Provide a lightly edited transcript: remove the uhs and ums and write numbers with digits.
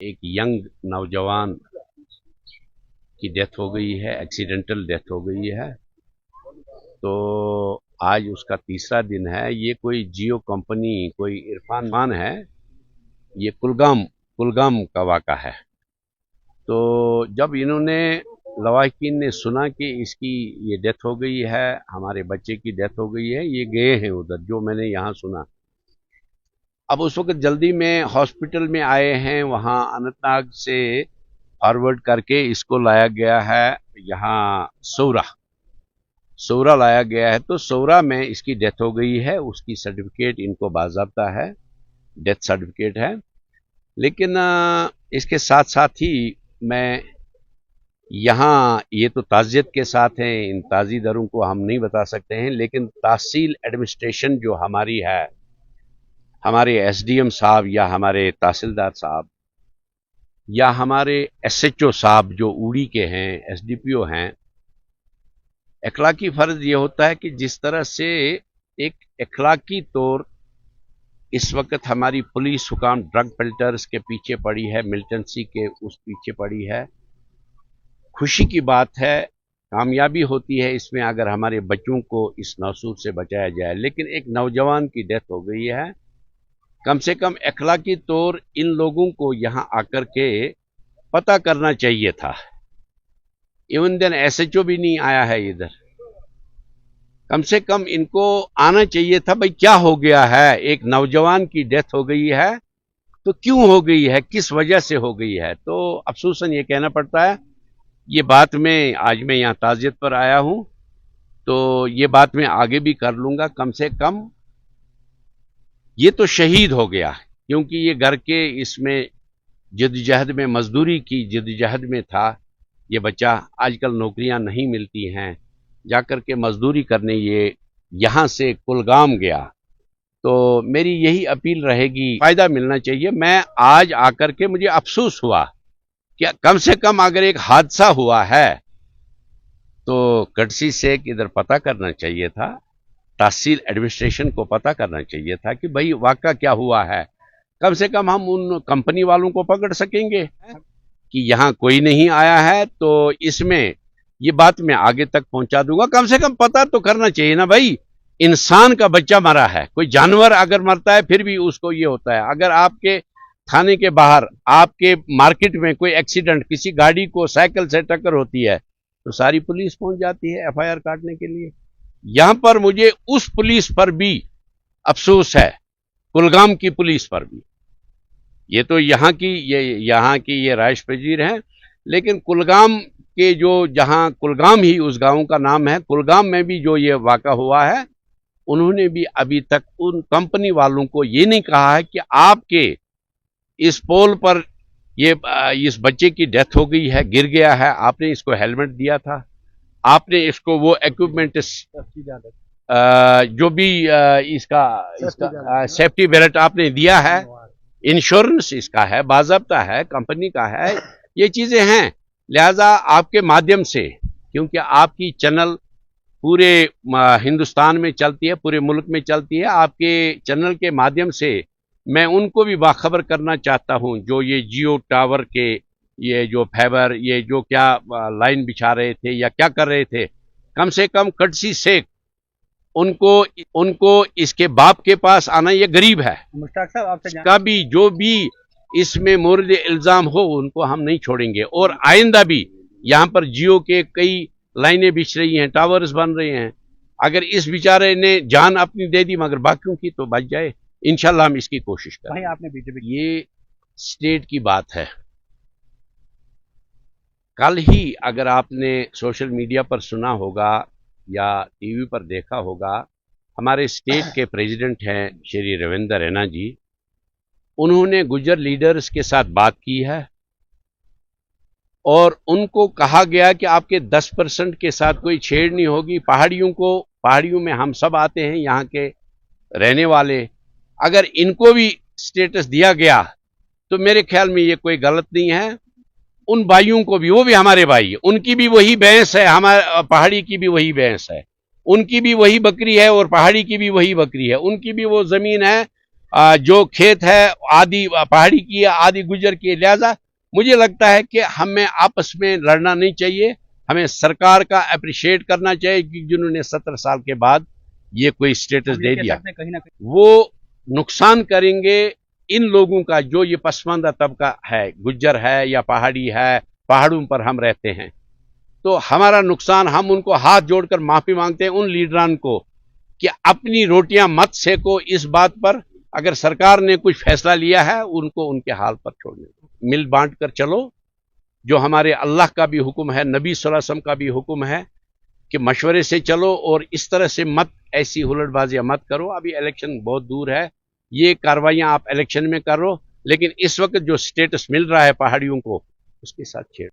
एक यंग नौजवान की डेथ हो गई है, एक्सीडेंटल डेथ हो गई है। तो आज उसका तीसरा दिन है। ये कोई जियो कंपनी, कोई इरफान खान है, ये कुलगाम कुलगाम का वाक़ा है। तो जब इन्होंने लवाहिकीन ने सुना कि इसकी ये डेथ हो गई है, हमारे बच्चे की डेथ हो गई है, ये गए हैं उधर, जो मैंने यहाँ सुना। अब उस वक्त जल्दी में हॉस्पिटल में आए हैं, वहाँ अनंतनाग से फॉरवर्ड करके इसको लाया गया है यहाँ सौरा लाया गया है। तो सौरा में इसकी डेथ हो गई है, उसकी सर्टिफिकेट इनको बाज़ाब्ता है, डेथ सर्टिफिकेट है। लेकिन इसके साथ साथ ही मैं यहाँ, ये तो ताज़ियत के साथ हैं, इन ताज़ीदारों को हम नहीं बता सकते हैं, लेकिन तहसील एडमिनिस्ट्रेशन जो हमारी है, हमारे एसडीएम साहब या हमारे तहसीलदार साहब या हमारे एसएचओ साहब जो उड़ी के हैं, एसडीपीओ हैं, अखलाकी फर्ज ये होता है कि जिस तरह से एक अखलाकी तौर इस वक्त हमारी पुलिस हुकाम ड्रग पेल्टर्स के पीछे पड़ी है, मिलिटेंसी के उस पीछे पड़ी है। खुशी की बात है, कामयाबी होती है इसमें अगर हमारे बच्चों को इस नासूर से बचाया जाए। लेकिन एक नौजवान की डेथ हो गई है। कम से कम अखलाकी तौर इन लोगों को यहाँ आकर के पता करना चाहिए था। इवन देन एसएचओ भी नहीं आया है इधर। कम से कम इनको आना चाहिए था, भाई क्या हो गया है, एक नौजवान की डेथ हो गई है तो क्यों हो गई है, किस वजह से हो गई है। तो अफसोसन ये कहना पड़ता है, ये बात मैं आज मैं यहाँ ताज़ियत पर आया हूँ, तो ये बात मैं आगे भी कर लूँगा। कम से कम ये तो शहीद हो गया, क्योंकि ये घर के इसमें जद्दोजहद में, मजदूरी की जद्दोजहद में था। ये बच्चा, आजकल नौकरियां नहीं मिलती हैं, जाकर के मजदूरी करने ये यहाँ से कुलगाम गया। तो मेरी यही अपील रहेगी, फ़ायदा मिलना चाहिए। मैं आज आकर के मुझे अफसोस हुआ कि कम से कम अगर एक हादसा हुआ है तो कर्टसी से इधर पता करना चाहिए था, तहसील एडमिनिस्ट्रेशन को पता करना चाहिए था कि भाई वाक़ा क्या हुआ है। कम से कम हम उन कंपनी वालों को पकड़ सकेंगे कि यहाँ कोई नहीं आया है। तो इसमें ये बात मैं आगे तक पहुंचा दूंगा। कम से कम पता तो करना चाहिए ना भाई, इंसान का बच्चा मरा है। कोई जानवर अगर मरता है फिर भी उसको ये होता है। अगर आपके थाने के बाहर, आपके मार्केट में कोई एक्सीडेंट, किसी गाड़ी को साइकिल से टक्कर होती है तो सारी पुलिस पहुंच जाती है एफआईआर काटने के लिए। यहां पर मुझे उस पुलिस पर भी अफसोस है, कुलगाम की पुलिस पर भी। ये तो यहाँ की ये राइश पजीर हैं, लेकिन कुलगाम के जो, जहाँ कुलगाम ही उस गांव का नाम है, कुलगाम में भी जो ये वाक़ा हुआ है, उन्होंने भी अभी तक उन कंपनी वालों को ये नहीं कहा है कि आपके इस पोल पर ये इस बच्चे की डेथ हो गई है, गिर गया है, आपने इसको हेलमेट दिया था, आपने इसको वो इक्विपमेंट जो भी इसका सेफ्टी बेल्ट आपने दिया है, इंश्योरेंस इसका है, बाज़ाब्ता है, कंपनी का है, ये चीजें हैं। लिहाजा आपके माध्यम से, क्योंकि आपकी चैनल पूरे हिंदुस्तान में चलती है, पूरे मुल्क में चलती है, आपके चैनल के माध्यम से मैं उनको भी बाखबर करना चाहता हूं जो ये जियो टावर के, ये जो फाइबर, ये जो क्या लाइन बिछा रहे थे या क्या कर रहे थे, कम से कम कर्टसी से उनको इसके बाप के पास आना। ये गरीब है, मुश्ताक साहब आपसे का भी जो भी इसमें मोर्द इल्जाम हो उनको हम नहीं छोड़ेंगे। और आइंदा भी यहाँ पर जियो के कई लाइनें बिछ रही हैं, टावर्स बन रहे हैं, अगर इस बेचारे ने जान अपनी दे दी मगर बाकियों की तो बच जाए, इंशाल्लाह हम इसकी कोशिश करें। आपने बीजेपी, ये स्टेट की बात है। कल ही अगर आपने सोशल मीडिया पर सुना होगा या टीवी पर देखा होगा, हमारे स्टेट के प्रेसिडेंट हैं श्री रविंद्र रैना जी, उन्होंने गुज्जर लीडर्स के साथ बात की है और उनको कहा गया कि आपके 10% के साथ कोई छेड़ नहीं होगी। पहाड़ियों में हम सब आते हैं, यहाँ के रहने वाले, अगर इनको भी स्टेटस दिया गया तो मेरे ख्याल में ये कोई गलत नहीं है। उन भाइयों को भी, वो भी हमारे भाई, उनकी भी वही भैंस है, हमारे पहाड़ी की भी वही भैंस है, उनकी भी वही बकरी है और पहाड़ी की भी वही बकरी है, उनकी भी वो जमीन है, जो खेत है आधी पहाड़ी की है आधी गुजर की है। लिहाजा मुझे लगता है कि हमें आपस में लड़ना नहीं चाहिए, हमें सरकार का अप्रिशिएट करना चाहिए कि जिन्होंने 17 साल के बाद ये कोई स्टेटस दे दिया। कहीं ना कहीं वो नुकसान करेंगे इन लोगों का जो ये पसमानदा तबका है, गुज्जर है या पहाड़ी है, पहाड़ों पर हम रहते हैं। तो हमारा नुकसान, हम उनको हाथ जोड़कर माफी मांगते हैं उन लीडरान को कि अपनी रोटियां मत सेको इस बात पर। अगर सरकार ने कुछ फैसला लिया है उनको उनके हाल पर छोड़ने दो, मिल बांट कर चलो। जो हमारे अल्लाह का भी हुक्म है, नबी सल्लल्लाहु अलैहि वसल्लम का भी हुक्म है कि मशवरे से चलो और इस तरह से मत ऐसी हुलड़बाजियां मत करो। अभी इलेक्शन बहुत दूर है, ये कार्रवाइयां आप इलेक्शन में करो, लेकिन इस वक्त जो स्टेटस मिल रहा है पहाड़ियों को उसके साथ छेड़